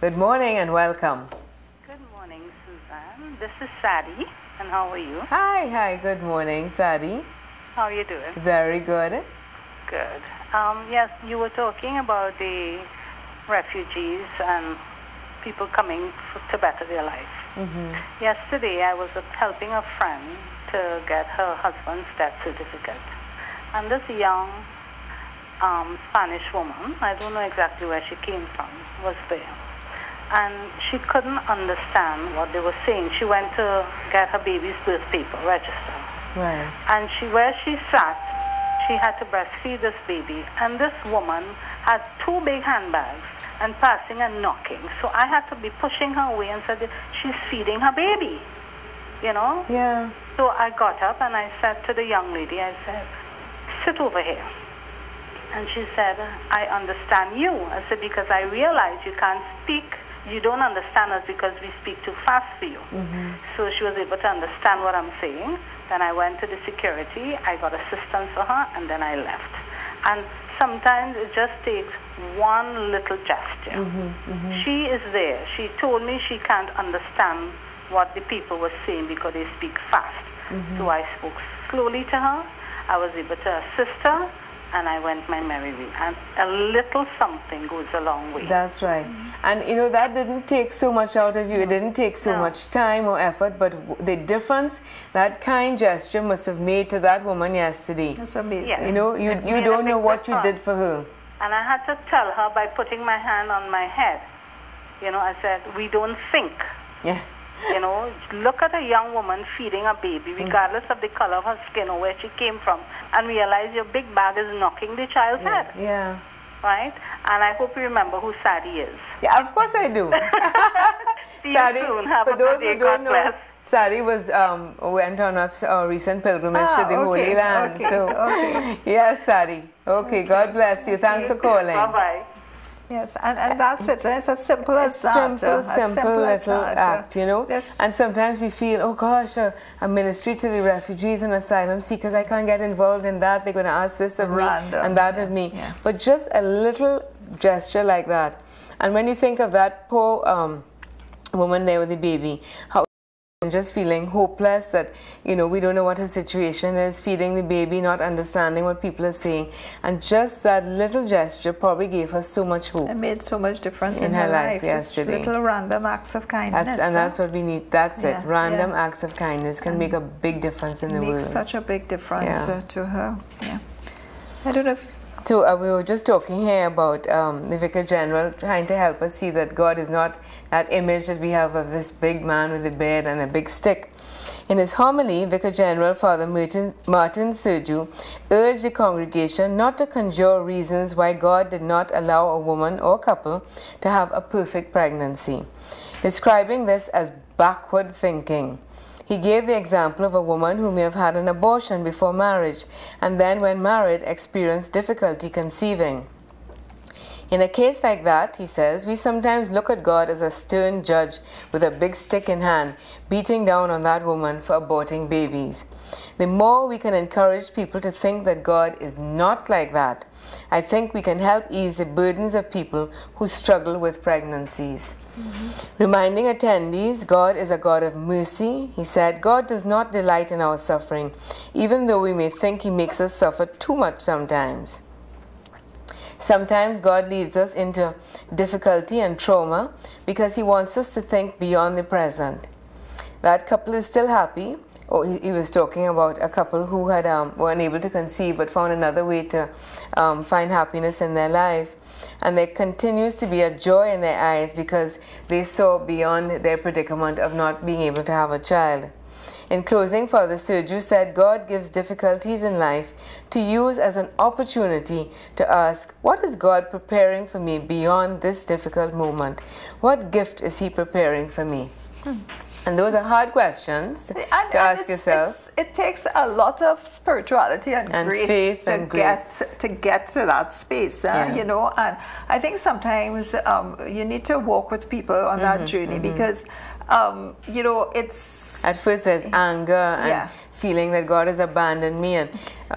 S2: Good morning and welcome.
S8: Good morning, Suzanne. This is Sandee, and how are you?
S2: Hi. Good morning, Sandee.
S8: How are you doing?
S2: Very good.
S8: Good. Yes, you were talking about the refugees and people coming to better their life. Yesterday, I was helping a friend to get her husband's death certificate. And this young Spanish woman, I don't know exactly where she came from, was there. And she couldn't understand what they were saying. She went to get her baby's birth paper, register.
S2: Right.
S8: And where she sat, she had to breastfeed this baby. And this woman had 2 big handbags and passing and knocking. So I had to be pushing her away and said, she's feeding her baby, you know?
S2: Yeah.
S8: So I got up and I said to the young lady, I said, sit over here. And she said, I understand you. I said, because I realize you can't speak, you don't understand us because we speak too fast for you. So she was able to understand what I'm saying. Then I went to the security, I got assistance for her, and then I left. And sometimes it just takes one little gesture. She is there. She told me she can't understand what the people were saying because they speak fast. So I spoke slowly to her. I was able to assist her and I went my merry way. And a little something goes a long way.
S2: That's right. And you know, that didn't take so much out of you. It didn't take so much time or effort, but the difference that kind gesture must have made to that woman yesterday.
S3: That's amazing.
S8: Yes.
S2: You know, you don't know what you did for her.
S8: And I had to tell her by putting my hand on my head. You know, I said, we don't think.
S2: Yeah.
S8: You know, look at a young woman feeding a baby, regardless of the color of her skin or where she came from, and realize your big bag is knocking the child's head.
S2: Yeah.
S8: Right? And I hope you remember who Sandee is.
S2: Yeah, of course I do.
S8: See you soon. Have
S2: for
S8: a
S2: those
S8: good day.
S2: who don't
S8: God
S2: know,
S8: bless.
S2: Sandee went on a recent pilgrimage to the Holy Land. Yes, Sandee. Okay, God bless you. Thanks for calling.
S8: Bye-bye.
S3: Yes, and that's it. It's as simple as that.
S2: Simple little act, you know.
S3: Yes.
S2: And sometimes you feel, oh gosh, a ministry to the refugees and asylum seekers, I can't get involved in that. They're going to ask this of me and that of me.
S3: Yeah.
S2: But just a little gesture like that. And when you think of that poor woman there with the baby, how just feeling hopeless that, you know, we don't know what her situation is, feeding the baby, not understanding what people are saying. And just that little gesture probably gave her so much hope.
S3: It made so much difference in
S2: her life
S3: Just
S2: yesterday.
S3: little random acts of kindness.
S2: That's what we need. That's it. Random acts of kindness can make a big difference in the world.
S3: Makes such a big difference to her. Yeah. I don't know if...
S2: So we were just talking here about the Vicar General trying to help us see that God is not that image that we have of this big man with a beard and a big stick. In his homily, Vicar General Father Martin Sergiu urged the congregation not to conjure reasons why God did not allow a woman or couple to have a perfect pregnancy, describing this as backward thinking. He gave the example of a woman who may have had an abortion before marriage and then when married experienced difficulty conceiving. In a case like that, he says, we sometimes look at God as a stern judge with a big stick in hand, beating down on that woman for aborting babies. The more we can encourage people to think that God is not like that, I think we can help ease the burdens of people who struggle with pregnancies. Reminding attendees, God is a God of mercy. He said, God does not delight in our suffering, even though we may think He makes us suffer too much sometimes. Sometimes God leads us into difficulty and trauma because He wants us to think beyond the present. That couple is still happy. He was talking about a couple who had were unable to conceive but found another way to find happiness in their lives. And there continues to be a joy in their eyes because they saw beyond their predicament of not being able to have a child. In closing, Father Sergiu said God gives difficulties in life to use as an opportunity to ask, what is God preparing for me beyond this difficult moment? What gift is He preparing for me? And those are hard questions to ask yourself.
S3: It takes a lot of spirituality and grace
S2: faith
S3: to get to that space, you know. And I think sometimes you need to walk with people on that journey because, you know, it's...
S2: At first there's anger and feeling that God has abandoned me, and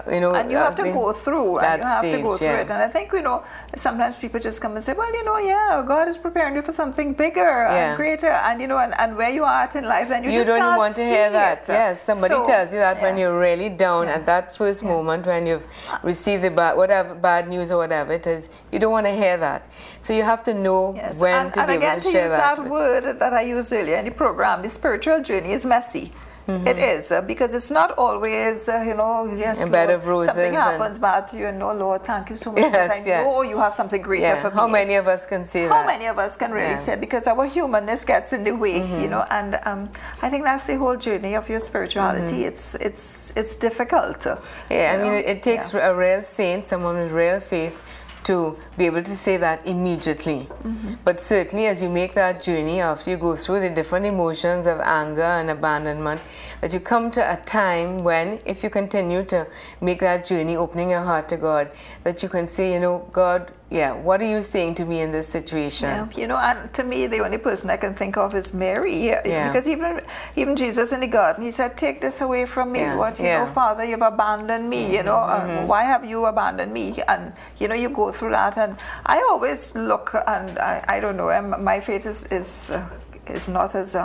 S2: you know,
S3: and you have to go through it, and I think, you know, sometimes people just come and say, well, you know, God is preparing you for something bigger and greater, and you know, and where you are at in life, then you just
S2: don't
S3: can't
S2: want to hear that. Yes, somebody tells you that when you're really down at that first moment when you've received the bad news or whatever it is, you don't want to hear that. So you have to know when to be able to share that.
S3: And again, to use that word that I used earlier in the program, the spiritual journey is messy. It is, because it's not always, you know, yes,
S2: a bed of roses,
S3: something happens bad to you, and no, Lord, thank you so much, because I know you have something greater for me.
S2: How many of us can say that?
S3: How many of us can really say, because our humanness gets in the way, you know, and I think that's the whole journey of your spirituality. It's difficult.
S2: I mean, it takes a real saint, someone with real faith, to be able to say that immediately. But certainly as you make that journey, after you go through the different emotions of anger and abandonment, that you come to a time when, if you continue to make that journey, opening your heart to God, that you can say, you know, God, what are you saying to me in this situation?
S3: You know, and to me, the only person I can think of is Mary. Because even Jesus in the garden, He said, take this away from me. What, you know, Father, you've abandoned me, you know, why have you abandoned me? And, you know, you go through that. And I always look, and I don't know, my faith is is not as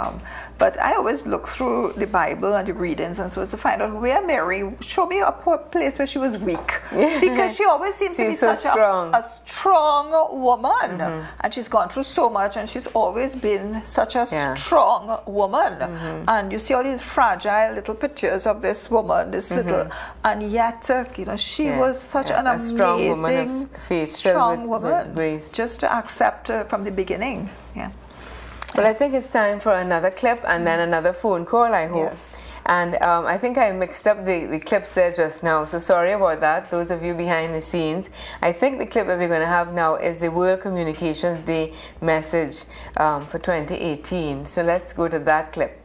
S3: but I always look through the Bible and the readings and so to find out where Mary, show me a place where she was weak, because she always seems to be
S2: so
S3: such
S2: strong.
S3: a strong woman, and she's gone through so much, and she's always been such a strong woman, and you see all these fragile little pictures of this woman, this little, and yet you know, she was such an amazing
S2: strong woman of faith,
S3: strong woman,
S2: with grace.
S3: just to accept her from the beginning.
S2: Well, I think it's time for another clip and then another phone call, I hope.
S3: Yes.
S2: And I think I mixed up the clips there just now, so sorry about that, those of you behind the scenes. I think the clip that we're going to have now is the World Communications Day message for 2018. So let's go to that clip.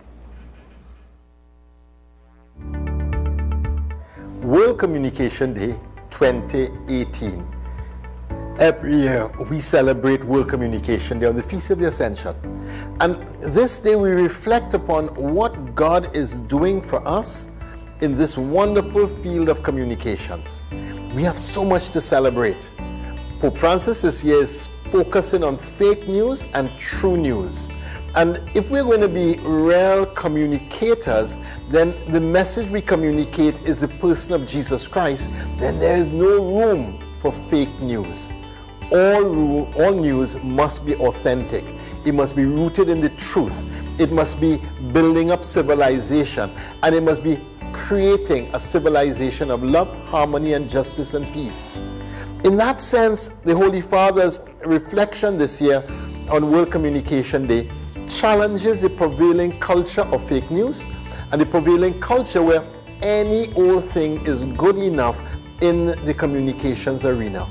S9: World Communication Day 2018. Every year we celebrate World Communication Day on the Feast of the Ascension. And this day we reflect upon what God is doing for us in this wonderful field of communications. We have so much to celebrate. Pope Francis this year is focusing on fake news and true news. And if we're going to be real communicators, then the message we communicate is the person of Jesus Christ, then there is no room for fake news. All news must be authentic. It must be rooted in the truth. It must be building up civilization, and it must be creating a civilization of love, harmony, and justice and peace. In that sense, the Holy Father's reflection this year on World Communication Day challenges the prevailing culture of fake news and the prevailing culture where any old thing is good enough in the communications arena.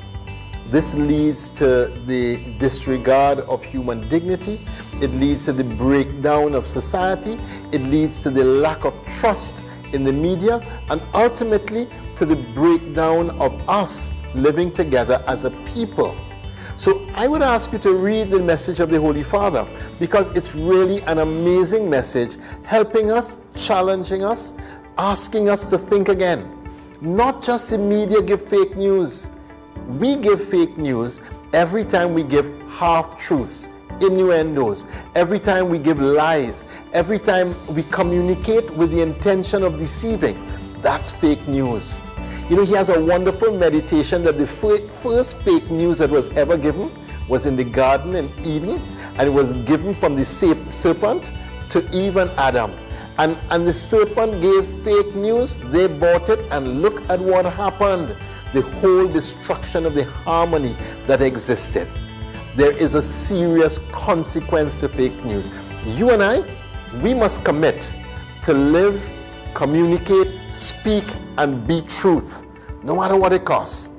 S9: This leads to the disregard of human dignity. It leads to the breakdown of society. It leads to the lack of trust in the media, and ultimately to the breakdown of us living together as a people. So I would ask you to read the message of the Holy Father, because it's really an amazing message, helping us, challenging us, asking us to think again. Not just the media give fake news. We give fake news every time we give half-truths, innuendos, every time we give lies, every time we communicate with the intention of deceiving. That's fake news. You know, he has a wonderful meditation that the first fake news that was ever given was in the garden in Eden, and it was given from the serpent to Eve and Adam. And the serpent gave fake news, they bought it, and look at what happened. The whole destruction of the harmony that existed. There is a serious consequence to fake news. You and I, we must commit to live, communicate, speak, and be truth, no matter what it costs.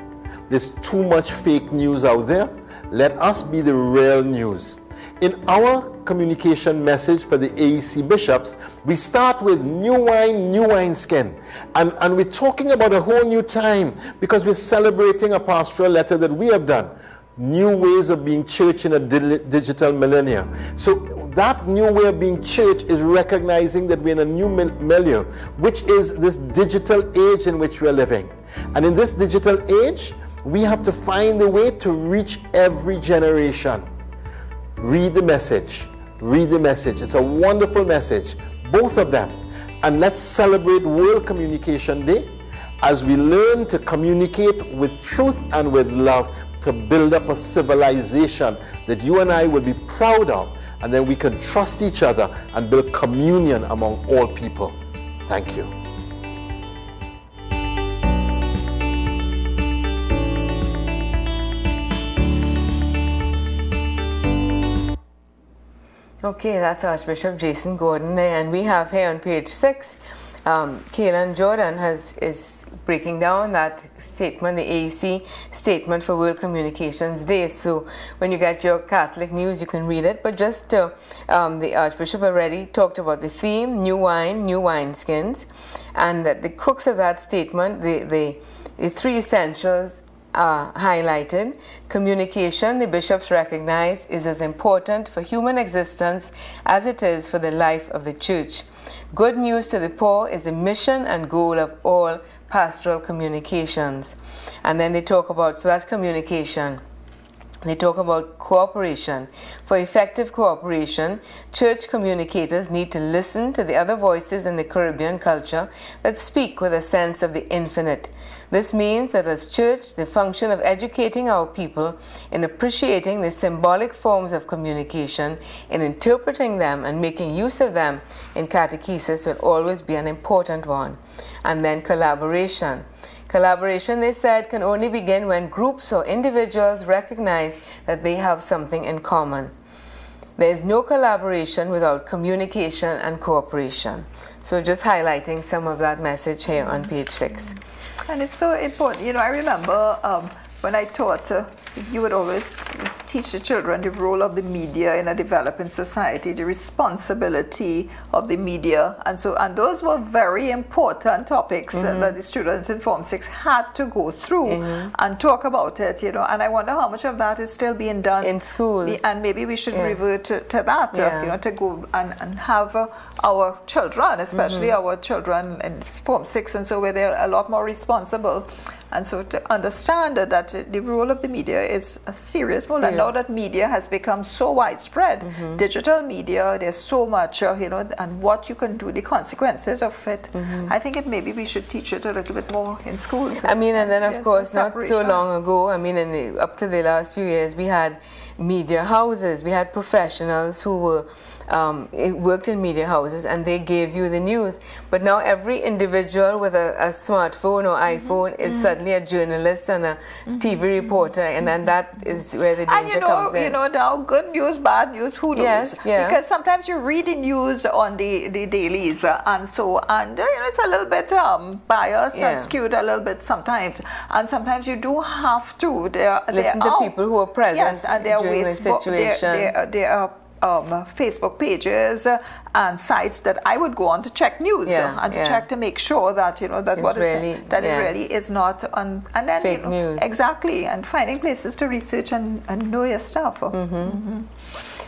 S9: There's too much fake news out there. Let us be the real news. In our communication message for the AEC bishops, we start with new wine, new wineskin. And we're talking about a whole new time, because we're celebrating a pastoral letter that we have done. New ways of being church in a digital millennia. So that new way of being church is recognizing that we're in a new milieu, which is this digital age in which we're living. And in this digital age, we have to find a way to reach every generation. Read the message. Read the message. It's a wonderful message, both of them. And let's celebrate World Communication Day as we learn to communicate with truth and with love to build up a civilization that you and I will be proud of, and then we can trust each other and build communion among all people. Thank you.
S2: Okay, that's Archbishop Jason Gordon there, and we have here on page 6, Kaylin Jordan is breaking down that statement, the AEC statement for World Communications Day. So when you get your Catholic news, you can read it. But just the Archbishop already talked about the theme, new wine, new wineskins, and that the crux of that statement, the three essentials are highlighted. Communication, the bishops recognize, is as important for human existence as it is for the life of the church. Good news to the poor is the mission and goal of all pastoral communications. And then they talk about, so that's communication. They talk about cooperation. For effective cooperation, church communicators need to listen to the other voices in the Caribbean culture that speak with a sense of the infinite. This means that as church, the function of educating our people in appreciating the symbolic forms of communication, in interpreting them and making use of them in catechesis will always be an important one. And then collaboration. Collaboration, they said, can only begin when groups or individuals recognize that they have something in common. There is no collaboration without communication and cooperation. So just highlighting some of that message here on page 6.
S3: And it's so important. You know, I remember when I taught, you would always teach the children the role of the media in a developing society, the responsibility of the media, and those were very important topics that the students in Form 6 had to go through and talk about it, you know, and I wonder how much of that is still being done
S2: in schools.
S3: And maybe we should revert to that, you know, to go and have our children, especially our children in Form 6 and so, where they're a lot more responsible. And so to understand that the role of the media is a serious role. And now that media has become so widespread, digital media, there's so much, you know, and what you can do, the consequences of it. I think maybe we should teach it a little bit more in schools.
S2: I mean, and then of course, not so long ago, I mean, up to the last few years, we had media houses. We had professionals who were worked in media houses, and they gave you the news. But now every individual with a smartphone or iPhone is suddenly a journalist and a TV reporter, and then that is where the danger comes in.
S3: You know, now good news, bad news, who knows?
S2: Yes, yeah.
S3: Because sometimes you read the news on the dailies, and you know, it's a little bit biased and skewed a little bit sometimes. And sometimes you do have to
S2: listen to people who are present during the situation.
S3: There are Facebook pages and sites that I would go on to check news and to check to make sure that, you know, that it really is not on, and then
S2: fake news.
S3: Exactly, and finding places to research and know your stuff.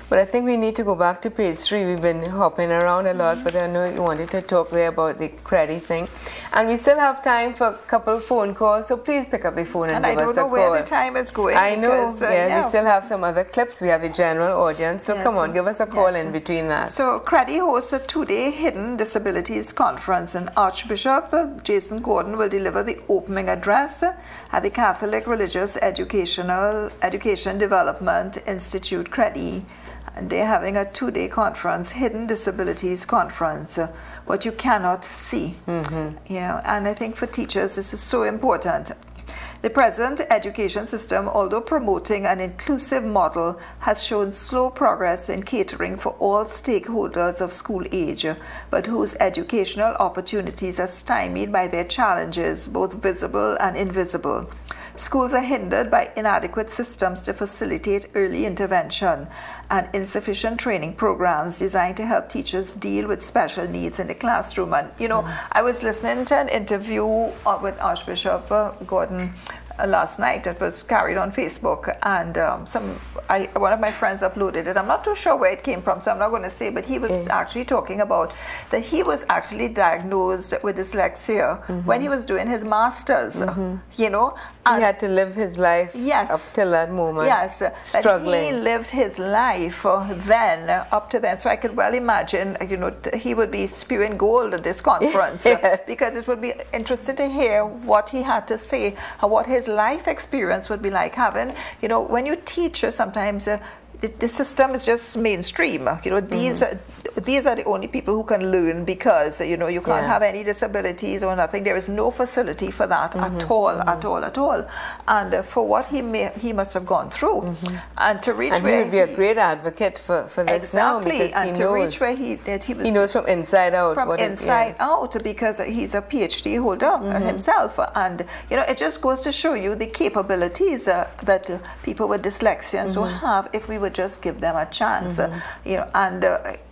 S2: But I think we need to go back to page 3. We've been hopping around a lot, but I know you wanted to talk there about the credit thing. And we still have time for a couple of phone calls, so please pick up the phone and give us a call.
S3: And I don't know where the time is going.
S2: I know, we still have some other clips. We have the general audience, so come on, give us a call in between that.
S3: So Credit hosts a 2-day Hidden Disabilities Conference, and Archbishop Jason Gordon will deliver the opening address at the Catholic Religious Education Development Institute, Credit. And they're having a 2-day conference, Hidden Disabilities Conference, what you cannot see. Yeah, and I think for teachers this is so important. The present education system, although promoting an inclusive model, has shown slow progress in catering for all stakeholders of school age, but whose educational opportunities are stymied by their challenges, both visible and invisible. Schools are hindered by inadequate systems to facilitate early intervention and insufficient training programs designed to help teachers deal with special needs in the classroom. And, you know, I was listening to an interview with Archbishop Gordon last night. It was carried on Facebook, and one of my friends uploaded it. I'm not too sure where it came from, so I'm not going to say, but he was actually talking about that he was actually diagnosed with dyslexia when he was doing his master's, you know.
S2: And he had to live his life up till that moment.
S3: Yes,
S2: struggling.
S3: He lived his life then, up to then. So I could well imagine, you know, he would be spewing gold at this conference because it would be interesting to hear what he had to say and what his life experience would be like having, you know, when you teach sometimes the system is just mainstream. You know, these are the only people who can learn because, you know, you can't have any disabilities or nothing. There is no facility for that at all. And for what he must have gone through, and to reach where
S2: he would be a great advocate for this now, because
S3: and
S2: he knows,
S3: reach where he
S2: knows from inside out.
S3: From inside out, because he's a PhD holder himself, and you know, it just goes to show you the capabilities that people with dyslexia and so have if we would just give them a chance, you know, and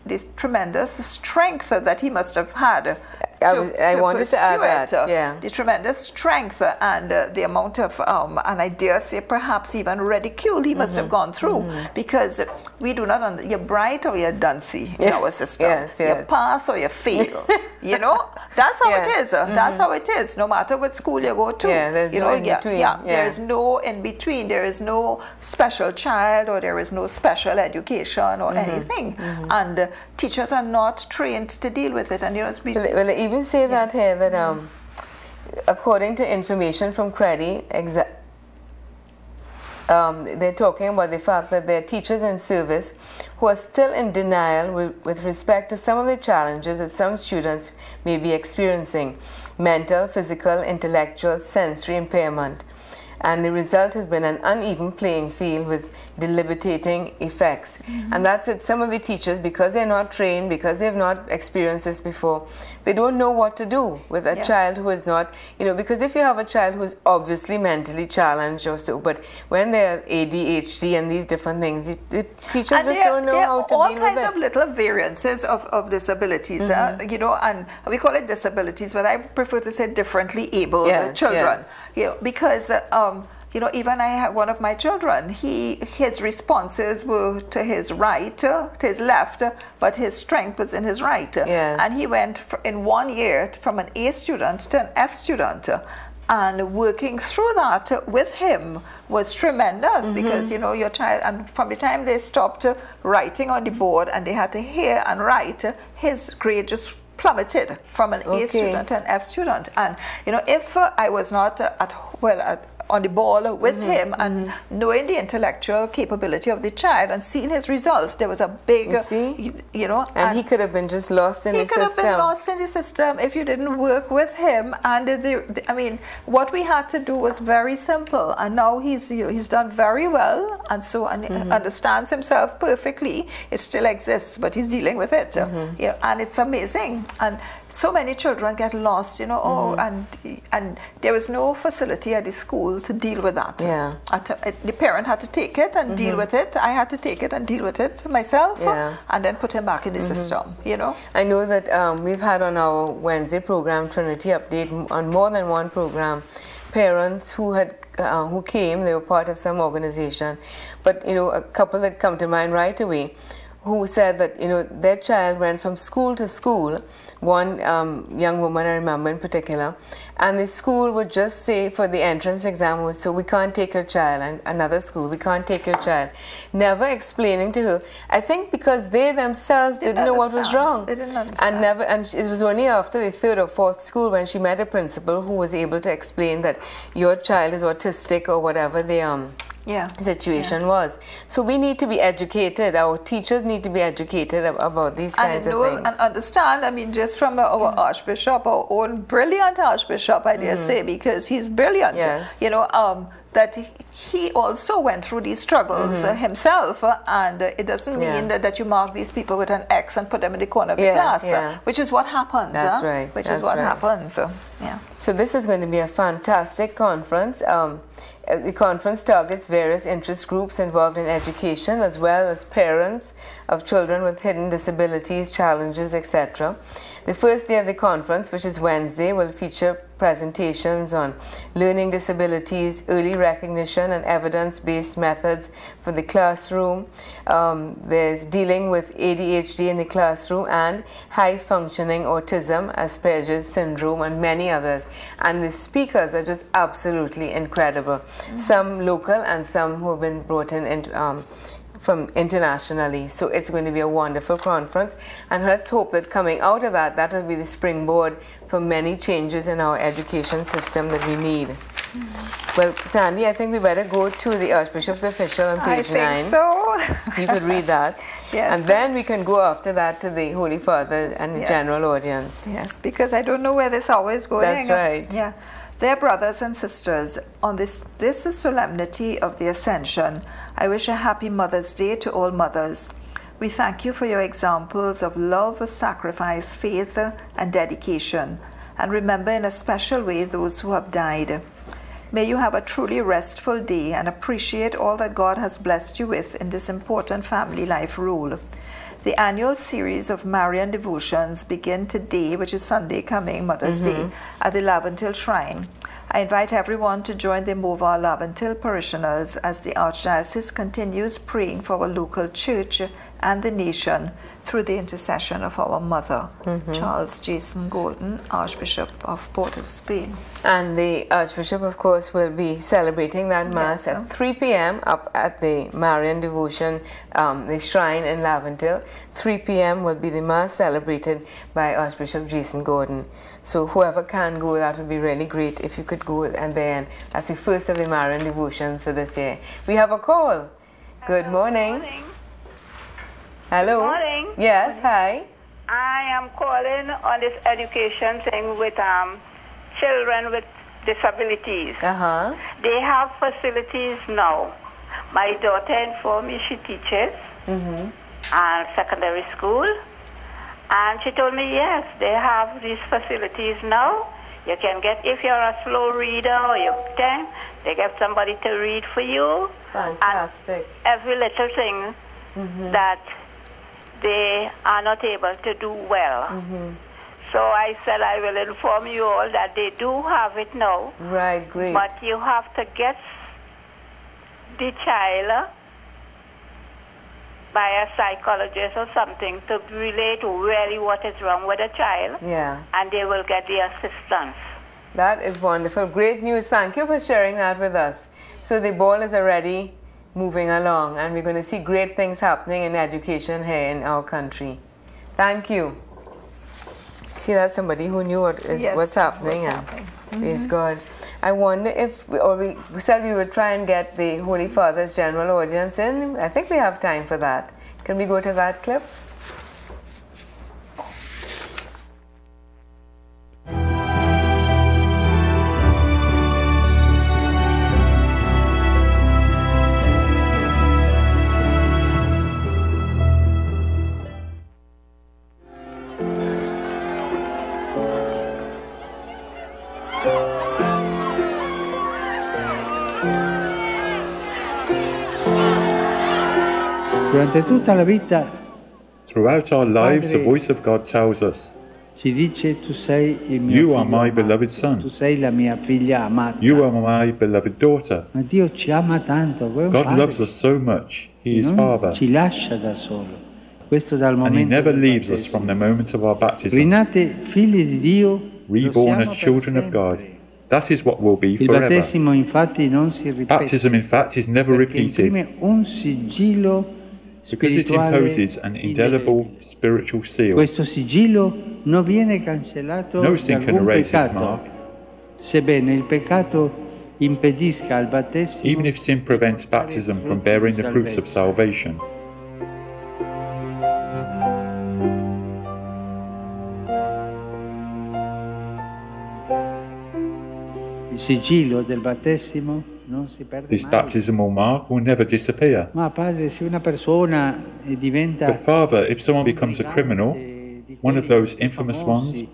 S3: this tremendous strength that he must have had
S2: I wanted to add that, yeah.
S3: The tremendous strength and the amount of, and I dare say perhaps even ridicule he must have gone through, because we do not, you're bright or you're duncy in our system.
S2: Yes.
S3: You pass or you fail. You know, that's how it is. That's how it is, no matter what school you go to.
S2: There's no in between.
S3: There is no in between. There is no special child, or there is no special education or anything. And teachers are not trained to deal with it. And you know,
S2: well, I even say that here, that according to information from Credit, they're talking about the fact that there are teachers in service who are still in denial with respect to some of the challenges that some students may be experiencing: mental, physical, intellectual, sensory impairment. And the result has been an uneven playing field with debilitating effects. And that's it. Some of the teachers, because they're not trained, because they've not experienced this before, they don't know what to do with a child who is not, you know, because if you have a child who's obviously mentally challenged or so, but when they're ADHD and these different things, the teachers just don't know how to deal with it.
S3: There are all kinds of little variances of disabilities, you know, and we call it disabilities, but I prefer to say differently abled children, you know, because you know, even I have one of my children, his responses were to his right, to his left, but his strength was in his right. And he went in 1 year from an A student to an F student. And working through that with him was tremendous, because, you know, your child, and from the time they stopped writing on the board and they had to hear and write, his grade just plummeted from an A student to an F student. And, you know, if I was not on the ball with him and knowing the intellectual capability of the child and seeing his results, there was a big, you know.
S2: And he could have been just lost in the system. He could have been lost
S3: in the system if you didn't work with him. And I mean, what we had to do was very simple. And now he's done very well, and so understands himself perfectly. It still exists, but he's dealing with it. You know, and it's amazing. And so many children get lost, you know, and there was no facility at the school to deal with that. The parent had to take it and deal with it. I had to take it and deal with it myself, and then put him back in the system, you know.
S2: I know that we've had on our Wednesday program, Trinity Update, on more than one program, parents who came, they were part of some organization, but, you know, a couple that come to mind right away, who said that, you know, their child went from school to school. One young woman I remember in particular, and the school would just say for the entrance exam, so we can't take your child, and another school, we can't take your child, never explaining to her. I think because they themselves didn't know what was wrong.
S3: They didn't understand.
S2: And it was only after the third or fourth school when she met a principal who was able to explain that your child is autistic or whatever the situation was. So we need to be educated. Our teachers need to be educated about these kinds of things.
S3: And understand, I mean, just from our Archbishop, our own brilliant Archbishop, I dare say, because he's brilliant, you know, that he also went through these struggles himself, and it doesn't mean that you mark these people with an X and put them in the corner of the class, which is what happens.
S2: That's right.
S3: Which is what happens.
S2: So this is going to be a fantastic conference. The conference targets various interest groups involved in education, as well as parents of children with hidden disabilities, challenges, etc. The first day of the conference, which is Wednesday, will feature presentations on learning disabilities, early recognition, and evidence-based methods for the classroom. There's dealing with ADHD in the classroom and high-functioning autism, Asperger's syndrome, and many others. And the speakers are just absolutely incredible. Some local and some who have been brought in from internationally. So it's going to be a wonderful conference, and let's hope that coming out of that will be the springboard for many changes in our education system that we need. Well, Sandee, I think we better go to the Archbishop's official on page 9.
S3: I think so.
S2: You could read that.
S3: Yes.
S2: And then we can go after that to the Holy Father and the general audience.
S3: Yes, because I don't know where this hour is going.
S2: That's right.
S3: Yeah. Dear brothers and sisters, on this solemnity of the Ascension, I wish a happy Mother's Day to all mothers. We thank you for your examples of love, sacrifice, faith, and dedication, and remember in a special way those who have died. May you have a truly restful day and appreciate all that God has blessed you with in this important family life role. The annual series of Marian devotions begin today, which is Sunday coming, Mother's Day, at the Laventille Shrine. I invite everyone to join the Mova Laventille parishioners as the Archdiocese continues praying for our local church and the nation through the intercession of our mother, Charles Jason Gordon, Archbishop of Port of Spain.
S2: And the Archbishop, of course, will be celebrating that Mass at 3 p.m. up at the Marian Devotion, the shrine in Laventille. 3 p.m. will be the Mass celebrated by Archbishop Jason Gordon. So whoever can go, that would be really great if you could go. And then that's the first of the Marian devotions for this year. We have a call. Good morning.
S8: Good morning.
S2: Hello.
S8: Good morning.
S2: Yes, hi.
S8: I am calling on this education thing with children with disabilities. They have facilities now. My daughter informed me she teaches secondary school. And she told me, yes, they have these facilities now. You can get, if you're a slow reader or you can, they get somebody to read for you.
S2: Fantastic.
S8: And every little thing that they are not able to do well. So I said I will inform you all that they do have it now.
S2: Right, great.
S8: But you have to get the child by a psychologist or something to relate really what is wrong with the child.
S2: Yeah.
S8: And they will get the assistance.
S2: That is wonderful. Great news. Thank you for sharing that with us. So the ball is already moving along, and we're going to see great things happening in education here in our country. Thank you. See, that's somebody who knew what's happening. Praise God. I wonder if, we said we would try and get the Holy Father's general audience in. I think we have time for that. Can we go to that clip?
S6: Durante tutta la vita,
S7: throughout our lives, the voice of God tells us,
S6: ci dice, tu sei il mio
S7: you
S6: figlio
S7: are my
S6: amato,
S7: beloved son.
S6: tu sei la mia figlia amata.
S7: You are my beloved daughter.
S6: Ma Dio ci ama tanto, è un
S7: God
S6: padre,
S7: loves us so much. He is
S6: non
S7: Father.
S6: ci lascia da solo. Questo dal
S7: And He
S6: momento
S7: never
S6: del
S7: leaves us
S6: battesimo.
S7: from the moment of our baptism.
S6: Rinate figli di Dio, lo
S7: Reborn
S6: siamo
S7: as
S6: per
S7: children of
S6: sempre.
S7: God. That is what will be
S6: Il
S7: forever.
S6: battesimo infatti non si ripete,
S7: Baptism, in fact, is never
S6: perché
S7: repeated
S6: imprime un sigillo
S7: because it
S6: spirituale
S7: imposes an indelible
S6: indelebile.
S7: spiritual seal.
S6: Questo sigillo non viene cancellato
S7: No
S6: da
S7: sin can
S6: alcun
S7: erase this
S6: peccato,
S7: mark.
S6: sebbene il peccato impedisca al battesimo,
S7: Even if sin prevents baptism from bearing the fruits of salvation.
S6: il sigillo del battesimo non si perde
S7: This
S6: mai.
S7: baptismal mark will never disappear.
S6: Ma padre, se una persona diventa
S7: But Father, if someone becomes a criminal, one of those infamous ones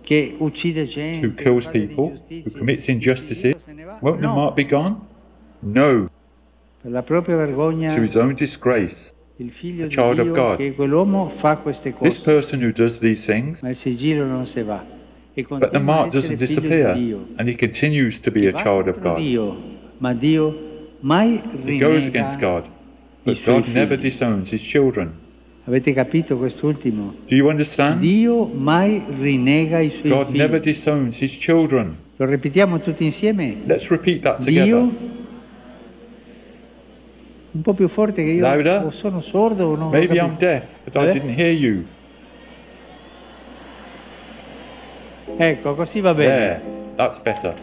S6: che uccide gente,
S7: who kills
S6: fa
S7: people, who
S6: dell'ingiustizia,
S7: commits
S6: il
S7: injustices,
S6: sigillo se ne va?
S7: won't the
S6: No.
S7: mark be gone? No.
S6: Per la propria vergogna,
S7: To his own disgrace,
S6: il figlio
S7: a
S6: di
S7: child of
S6: Dio,
S7: God.
S6: che quell'uomo fa queste
S7: this
S6: cose,
S7: person who does these things,
S6: ma il sigillo non se va. E
S7: but the
S6: continua a
S7: mark
S6: essere
S7: doesn't
S6: figlio di
S7: disappear,
S6: Dio.
S7: and he continues to be a
S6: Va
S7: child of
S6: contro
S7: God.
S6: Dio, ma Dio mai
S7: He goes against
S6: rinnega
S7: God,
S6: i
S7: but
S6: suoi
S7: God never
S6: figli.
S7: disowns his children.
S6: Avete capito quest'ultimo?
S7: Do you understand?
S6: Dio mai rinnega i suoi
S7: God
S6: figli.
S7: never disowns his children.
S6: Lo ripetiamo tutti insieme?
S7: Let's repeat that together.
S6: Dio, un po' più forte che io,
S7: Louder.
S6: o sono sordo o non ho
S7: Maybe I'm
S6: capito.
S7: deaf, but I didn't hear you.
S6: Ecco, così va bene.
S7: There, that's better.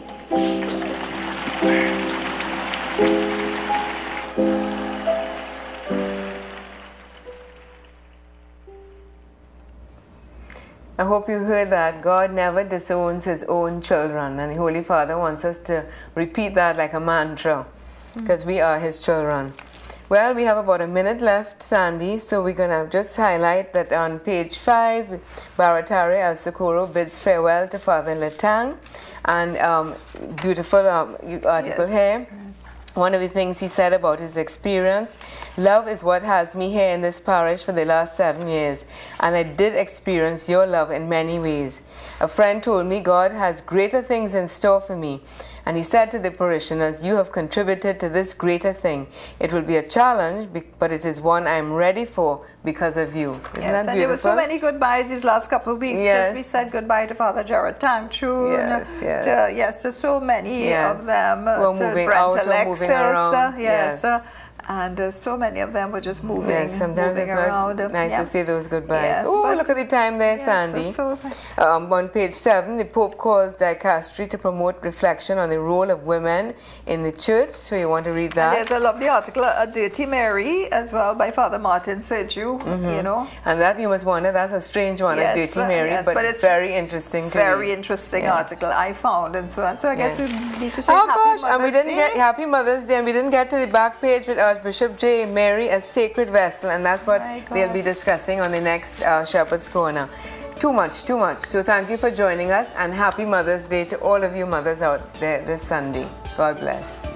S2: I hope you heard that. God never disowns his own children, and the Holy Father wants us to repeat that like a mantra, because we are his children. Well, we have about a minute left, Sandee, so we're going to just highlight that on page 5, Baratari El Socorro bids farewell to Father Letang, and beautiful article here. one of the things he said about his experience: love is what has me here in this parish for the last 7 years, and I did experience your love in many ways. A friend told me God has greater things in store for me, and he said to the parishioners, you have contributed to this greater thing. It will be a challenge, but it is one I am ready for because of you. Isn't that beautiful?
S3: And there were so many goodbyes these last couple of weeks, because we said goodbye to Father Gerard Tangchun, to so many of them,
S2: we're
S3: to
S2: moving
S3: Brent
S2: out
S3: Alexis,
S2: or moving around.
S3: and so many of them were just moving,
S2: sometimes
S3: moving
S2: it's
S3: around.
S2: Nice to see those goodbyes.
S3: Yes,
S2: Look at the time there, Sandee. On page 7, the Pope calls dicastery to promote reflection on the role of women in the church. So you want to read that?
S3: And there's a lovely article, A Dirty Mary, as well, by Father Martin Sergiu, you know.
S2: And that, you must wonder, that's a strange one, A Dirty Mary, but it's very interesting to
S3: very
S2: read.
S3: Interesting article I found, and so on. So I guess we need to say
S2: Happy
S3: Mother's
S2: and we didn't
S3: Day.
S2: get Happy Mother's Day, and we didn't get to the back page with Archbishop J. Mary, a sacred vessel, and that's what they'll be discussing on the next Shepherd's Corner. Too much. So thank you for joining us, and happy Mother's Day to all of you mothers out there this Sunday. God bless.